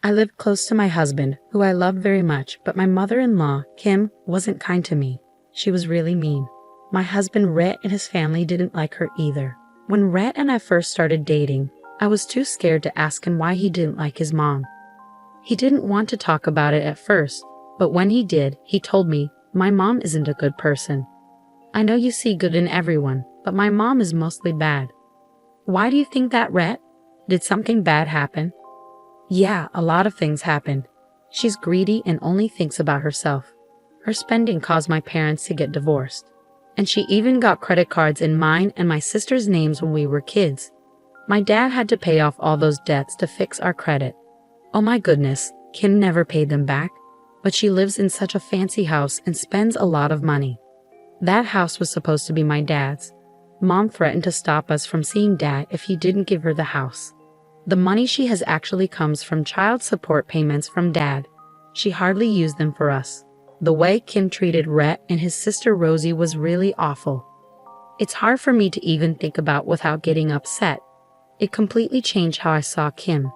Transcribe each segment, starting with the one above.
I lived close to my husband, who I loved very much, but my mother-in-law, Kim, wasn't kind to me. She was really mean. My husband, Rhett, and his family didn't like her either. When Rhett and I first started dating, I was too scared to ask him why he didn't like his mom. He didn't want to talk about it at first, but when he did, he told me, "My mom isn't a good person. I know you see good in everyone, but my mom is mostly bad." Why do you think that, Rhett? Did something bad happen? Yeah, a lot of things happened. She's greedy and only thinks about herself. Her spending caused my parents to get divorced. And she even got credit cards in mine and my sister's names when we were kids. My dad had to pay off all those debts to fix our credit. Oh my goodness, Kim never paid them back, but she lives in such a fancy house and spends a lot of money. That house was supposed to be my dad's. Mom threatened to stop us from seeing Dad if he didn't give her the house. The money she has actually comes from child support payments from Dad. She hardly used them for us. The way Kim treated Rhett and his sister Rosie was really awful. It's hard for me to even think about without getting upset. It completely changed how I saw Kim.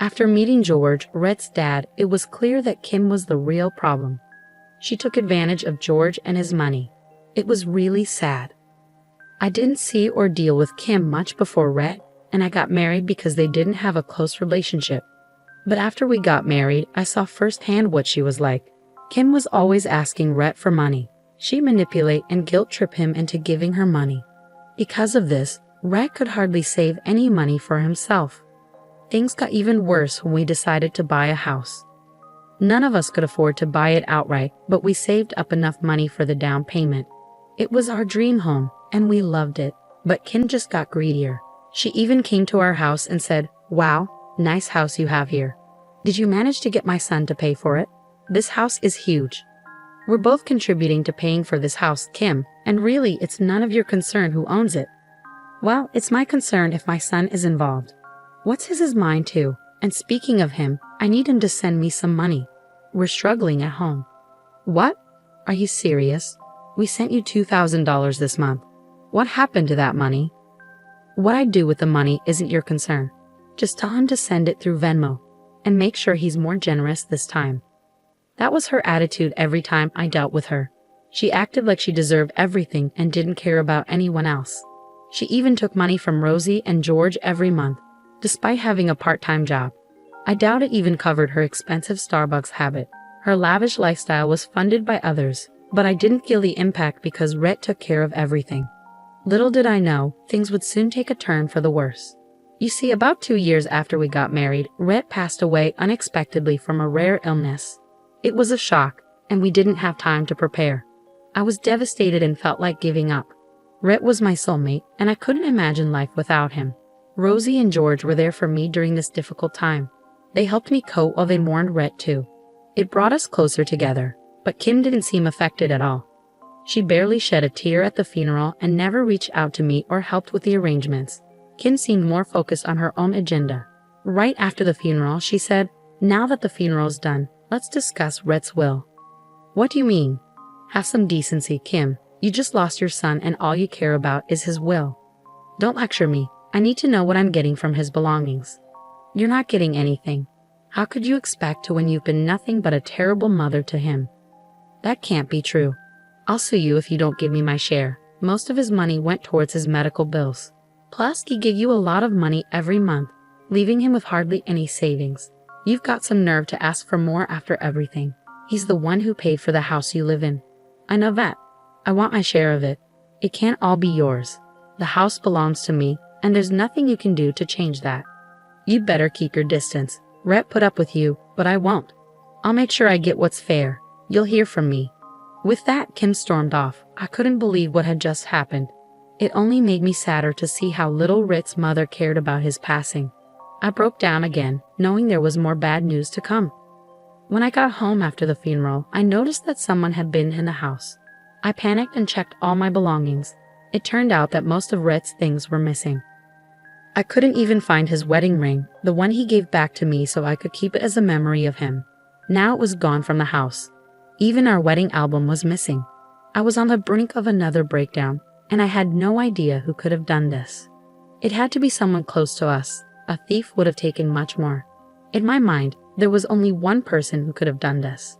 After meeting George, Rhett's dad, it was clear that Kim was the real problem. She took advantage of George and his money. It was really sad. I didn't see or deal with Kim much before Rhett, and I got married because they didn't have a close relationship. But after we got married, I saw firsthand what she was like. Kim was always asking Rhett for money. She'd manipulate and guilt-trip him into giving her money. Because of this, Rhett could hardly save any money for himself. Things got even worse when we decided to buy a house. None of us could afford to buy it outright, but we saved up enough money for the down payment. It was our dream home, and we loved it, but Kim just got greedier. She even came to our house and said, "Wow, nice house you have here. Did you manage to get my son to pay for it? This house is huge. We're both contributing to paying for this house, Kim, and really it's none of your concern who owns it." Well, it's my concern if my son is involved. What's his mine too? And speaking of him, I need him to send me some money. We're struggling at home. What? Are you serious? We sent you $2,000 this month. What happened to that money? What I do with the money isn't your concern. Just tell him to send it through Venmo, and make sure he's more generous this time. That was her attitude every time I dealt with her. She acted like she deserved everything and didn't care about anyone else. She even took money from Rosie and George every month, despite having a part-time job. I doubt it even covered her expensive Starbucks habit. Her lavish lifestyle was funded by others, but I didn't feel the impact because Rhett took care of everything. Little did I know, things would soon take a turn for the worse. You see, about 2 years after we got married, Rhett passed away unexpectedly from a rare illness. It was a shock, and we didn't have time to prepare. I was devastated and felt like giving up. Rhett was my soulmate, and I couldn't imagine life without him. Rosie and George were there for me during this difficult time. They helped me cope while they mourned Rhett too. It brought us closer together, but Kim didn't seem affected at all. She barely shed a tear at the funeral and never reached out to me or helped with the arrangements. Kim seemed more focused on her own agenda. Right after the funeral, she said, "Now that the funeral's done, let's discuss Rhett's will." What do you mean? Have some decency, Kim. You just lost your son and all you care about is his will. Don't lecture me. I need to know what I'm getting from his belongings. You're not getting anything. How could you expect to when you've been nothing but a terrible mother to him? That can't be true. I'll sue you if you don't give me my share. Most of his money went towards his medical bills. Plus, he gave you a lot of money every month, leaving him with hardly any savings. You've got some nerve to ask for more after everything. He's the one who paid for the house you live in. I know that. I want my share of it. It can't all be yours. The house belongs to me, and there's nothing you can do to change that. You'd better keep your distance. Rhett put up with you, but I won't. I'll make sure I get what's fair. You'll hear from me. With that, Kim stormed off. I couldn't believe what had just happened. It only made me sadder to see how little Rhett's mother cared about his passing. I broke down again, knowing there was more bad news to come. When I got home after the funeral, I noticed that someone had been in the house. I panicked and checked all my belongings. It turned out that most of Rhett's things were missing. I couldn't even find his wedding ring, the one he gave back to me so I could keep it as a memory of him. Now it was gone from the house. Even our wedding album was missing. I was on the brink of another breakdown, and I had no idea who could have done this. It had to be someone close to us. A thief would have taken much more. In my mind, There was only one person who could have done this.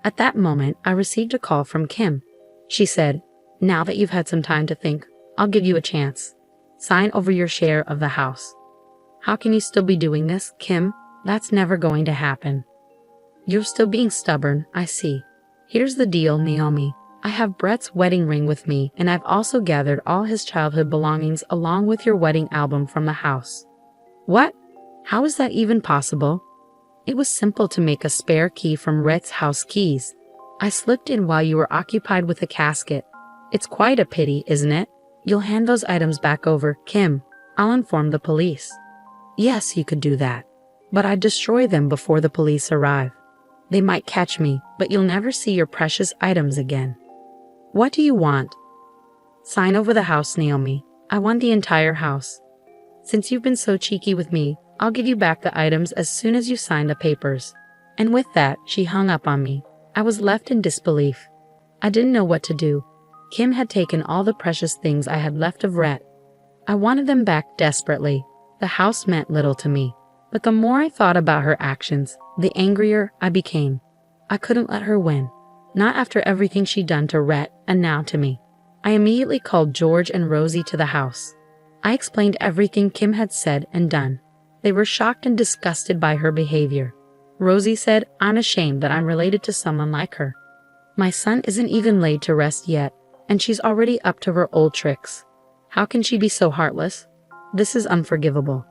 At that moment, I received a call from Kim. She said, "Now that you've had some time to think, I'll give you a chance. Sign over your share of the house." "How can you still be doing this, Kim? That's never going to happen." "You're still being stubborn, I see. Here's the deal, Naomi. I have Brett's wedding ring with me, and I've also gathered all his childhood belongings along with your wedding album from the house." "What? How is that even possible?" "It was simple to make a spare key from Rhett's house keys. I slipped in while you were occupied with a casket. It's quite a pity, isn't it? You'll hand those items back over, Kim. I'll inform the police." "Yes, you could do that. But I'd destroy them before the police arrive. They might catch me, but you'll never see your precious items again." "What do you want?" "Sign over the house, Naomi. I want the entire house. Since you've been so cheeky with me, I'll give you back the items as soon as you sign the papers." And with that, she hung up on me. I was left in disbelief. I didn't know what to do. Kim had taken all the precious things I had left of Rhett. I wanted them back desperately. The house meant little to me. But the more I thought about her actions, the angrier I became. I couldn't let her win. Not after everything she'd done to Rhett and now to me. I immediately called George and Rosie to the house. I explained everything Kim had said and done. They were shocked and disgusted by her behavior. Rosie said, "I'm ashamed that I'm related to someone like her. My son isn't even laid to rest yet, and she's already up to her old tricks. How can she be so heartless? This is unforgivable.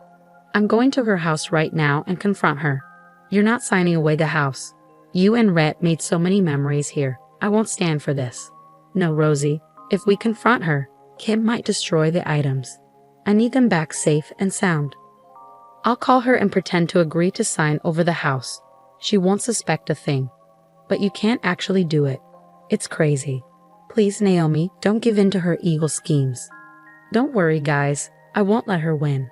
I'm going to her house right now and confront her. You're not signing away the house. You and Rhett made so many memories here. I won't stand for this." "No, Rosie. If we confront her, Kim might destroy the items. I need them back safe and sound. I'll call her and pretend to agree to sign over the house. She won't suspect a thing. But you can't actually do it. It's crazy. Please, Naomi, don't give in to her evil schemes." "Don't worry, guys. I won't let her win.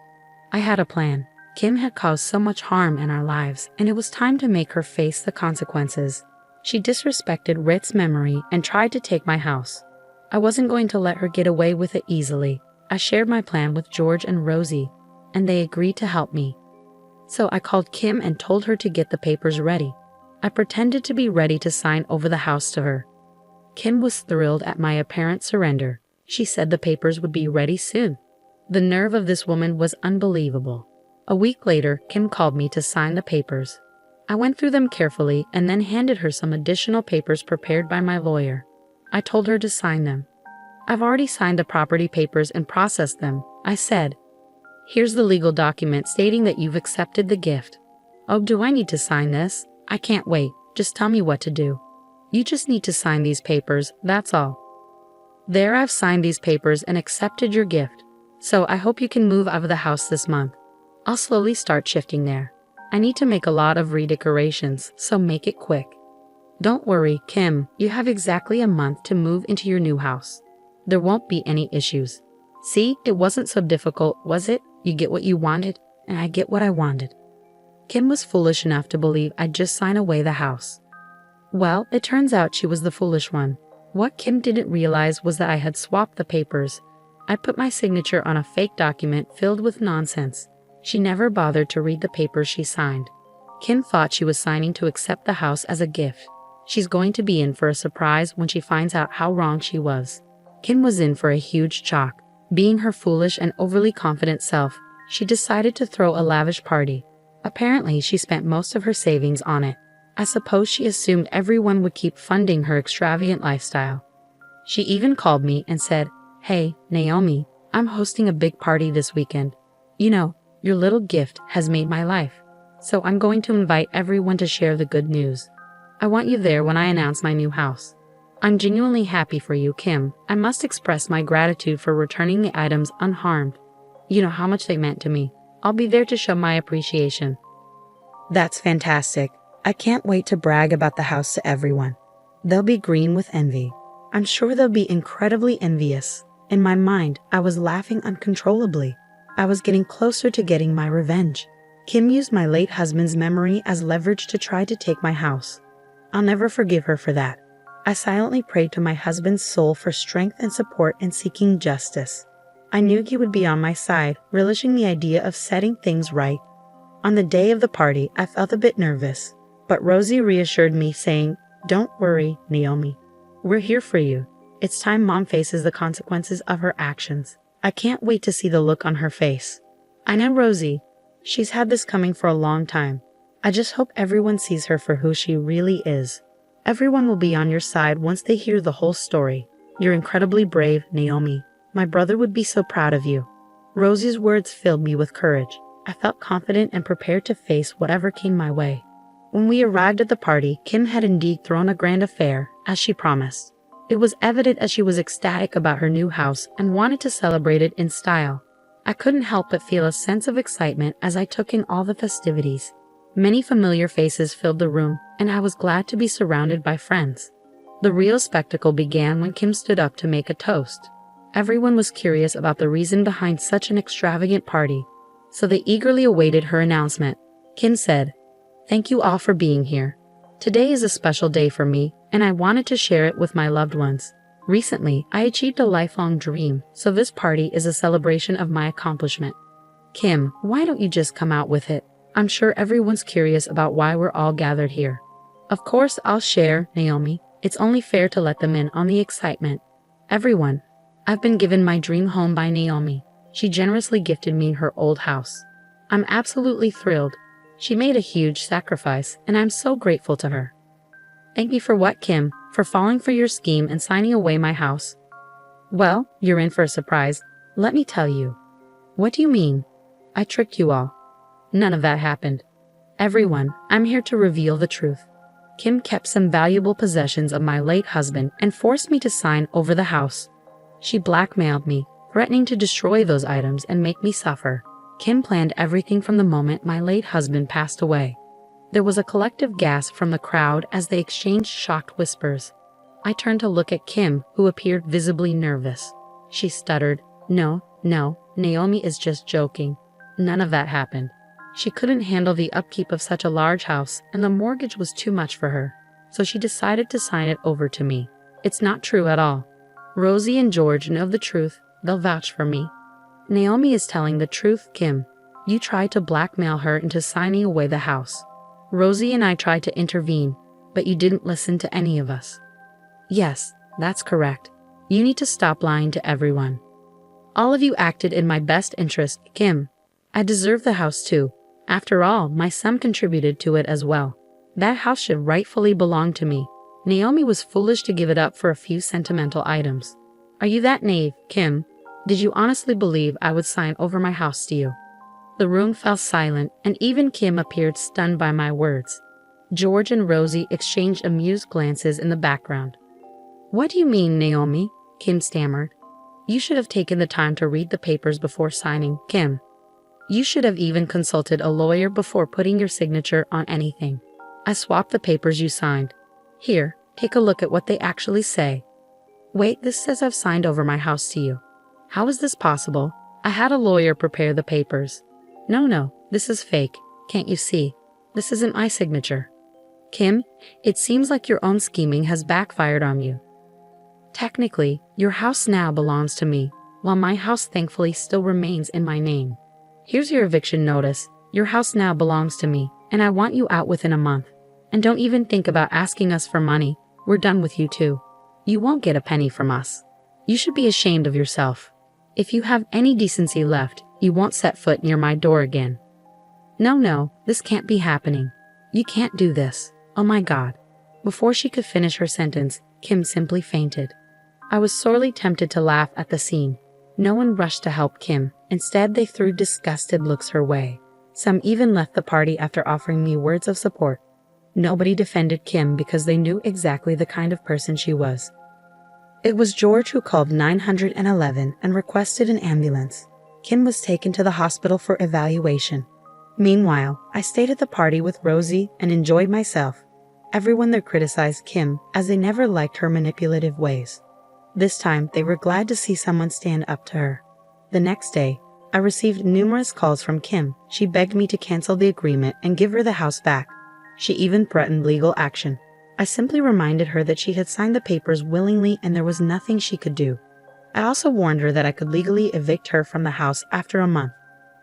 I had a plan. Kim had caused so much harm in our lives, and it was time to make her face the consequences. She disrespected Rhett's memory and tried to take my house. I wasn't going to let her get away with it easily. I shared my plan with George and Rosie, and they agreed to help me. So I called Kim and told her to get the papers ready. I pretended to be ready to sign over the house to her. Kim was thrilled at my apparent surrender. She said the papers would be ready soon. The nerve of this woman was unbelievable. A week later, Kim called me to sign the papers. I went through them carefully and then handed her some additional papers prepared by my lawyer. I told her to sign them. "I've already signed the property papers and processed them," I said. "Here's the legal document stating that you've accepted the gift." "Oh, do I need to sign this? I can't wait. Just tell me what to do." "You just need to sign these papers, that's all." "There, I've signed these papers and accepted your gift. So I hope you can move out of the house this month. I'll slowly start shifting there. I need to make a lot of redecorations, so make it quick." "Don't worry, Kim, you have exactly a month to move into your new house. There won't be any issues. See, it wasn't so difficult, was it? You get what you wanted, and I get what I wanted." Kim was foolish enough to believe I'd just sign away the house. Well, it turns out she was the foolish one. What Kim didn't realize was that I had swapped the papers. I put my signature on a fake document filled with nonsense. She never bothered to read the papers she signed. Kim thought she was signing to accept the house as a gift. She's going to be in for a surprise when she finds out how wrong she was. Kim was in for a huge shock. Being her foolish and overly confident self, she decided to throw a lavish party. Apparently, she spent most of her savings on it. I suppose she assumed everyone would keep funding her extravagant lifestyle. She even called me and said, "Hey, Naomi, I'm hosting a big party this weekend. You know, your little gift has made my life. So I'm going to invite everyone to share the good news. I want you there when I announce my new house. I'm genuinely happy for you, Kim. I must express my gratitude for returning the items unharmed. You know how much they meant to me. I'll be there to show my appreciation." "That's fantastic. I can't wait to brag about the house to everyone. They'll be green with envy. I'm sure they'll be incredibly envious." In my mind, I was laughing uncontrollably. I was getting closer to getting my revenge. Kim used my late husband's memory as leverage to try to take my house. I'll never forgive her for that. I silently prayed to my husband's soul for strength and support in seeking justice. I knew he would be on my side, relishing the idea of setting things right. On the day of the party, I felt a bit nervous, but Rosie reassured me, saying, "Don't worry, Naomi. We're here for you. It's time Mom faces the consequences of her actions." I can't wait to see the look on her face. I know Rosie. She's had this coming for a long time. I just hope everyone sees her for who she really is. Everyone will be on your side once they hear the whole story. You're incredibly brave, Naomi. My brother would be so proud of you. Rosie's words filled me with courage. I felt confident and prepared to face whatever came my way. When we arrived at the party, Kim had indeed thrown a grand affair, as she promised. It was evident as she was ecstatic about her new house and wanted to celebrate it in style. I couldn't help but feel a sense of excitement as I took in all the festivities. Many familiar faces filled the room, and I was glad to be surrounded by friends. The real spectacle began when Kim stood up to make a toast. Everyone was curious about the reason behind such an extravagant party, so they eagerly awaited her announcement. Kim said, "Thank you all for being here. Today is a special day for me, and I wanted to share it with my loved ones. Recently, I achieved a lifelong dream, so this party is a celebration of my accomplishment." Kim, why don't you just come out with it? I'm sure everyone's curious about why we're all gathered here. Of course I'll share, Naomi. It's only fair to let them in on the excitement. Everyone, I've been given my dream home by Naomi. She generously gifted me her old house. I'm absolutely thrilled. She made a huge sacrifice, and I'm so grateful to her. Thank you for what, Kim? For falling for your scheme and signing away my house? Well, you're in for a surprise. Let me tell you. What do you mean? I tricked you all. None of that happened. Everyone, I'm here to reveal the truth. Kim kept some valuable possessions of my late husband and forced me to sign over the house. She blackmailed me, threatening to destroy those items and make me suffer. Kim planned everything from the moment my late husband passed away. There was a collective gasp from the crowd as they exchanged shocked whispers. I turned to look at Kim, who appeared visibly nervous. She stuttered, No, Naomi is just joking. None of that happened. She couldn't handle the upkeep of such a large house, and the mortgage was too much for her, so she decided to sign it over to me. It's not true at all. Rosie and George know the truth. They'll vouch for me. Naomi is telling the truth, Kim. You tried to blackmail her into signing away the house. Rosie and I tried to intervene, but you didn't listen to any of us. Yes, that's correct. You need to stop lying to everyone. All of you acted in my best interest, Kim. I deserve the house too. After all, my son contributed to it as well. That house should rightfully belong to me. Naomi was foolish to give it up for a few sentimental items. Are you that naive, Kim? Did you honestly believe I would sign over my house to you? The room fell silent, and even Kim appeared stunned by my words. George and Rosie exchanged amused glances in the background. What do you mean, Naomi? Kim stammered. You should have taken the time to read the papers before signing, Kim. You should have even consulted a lawyer before putting your signature on anything. I swapped the papers you signed. Here, take a look at what they actually say. Wait, this says I've signed over my house to you. How is this possible? I had a lawyer prepare the papers. No, this is fake. Can't you see? This isn't my signature. Kim, it seems like your own scheming has backfired on you. Technically, your house now belongs to me, while my house thankfully still remains in my name. Here's your eviction notice. Your house now belongs to me, and I want you out within a month. And don't even think about asking us for money. We're done with you too. You won't get a penny from us. You should be ashamed of yourself. If you have any decency left, you won't set foot near my door again. No, this can't be happening. You can't do this. Oh my God. Before she could finish her sentence, Kim simply fainted. I was sorely tempted to laugh at the scene. No one rushed to help Kim. Instead, they threw disgusted looks her way. Some even left the party after offering me words of support. Nobody defended Kim because they knew exactly the kind of person she was. It was George who called 911 and requested an ambulance. Kim was taken to the hospital for evaluation. Meanwhile, I stayed at the party with Rosie and enjoyed myself. Everyone there criticized Kim as they never liked her manipulative ways. This time, they were glad to see someone stand up to her. The next day, I received numerous calls from Kim. She begged me to cancel the agreement and give her the house back. She even threatened legal action. I simply reminded her that she had signed the papers willingly and there was nothing she could do. I also warned her that I could legally evict her from the house after a month.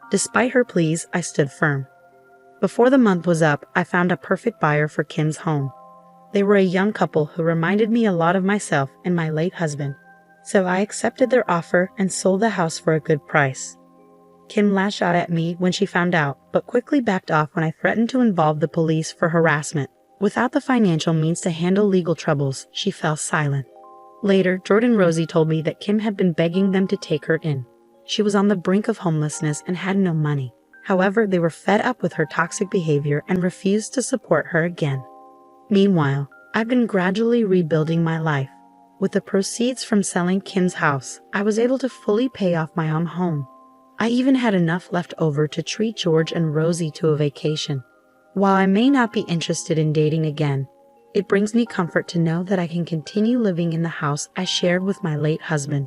Despite her pleas, I stood firm. Before the month was up, I found a perfect buyer for Kim's home. They were a young couple who reminded me a lot of myself and my late husband, so I accepted their offer and sold the house for a good price. Kim lashed out at me when she found out, but quickly backed off when I threatened to involve the police for harassment. Without the financial means to handle legal troubles, she fell silent. Later, Jordan Rosie told me that Kim had been begging them to take her in. She was on the brink of homelessness and had no money. However, they were fed up with her toxic behavior and refused to support her again. Meanwhile, I've been gradually rebuilding my life. With the proceeds from selling Kim's house, I was able to fully pay off my own home. I even had enough left over to treat George and Rosie to a vacation. While I may not be interested in dating again, it brings me comfort to know that I can continue living in the house I shared with my late husband.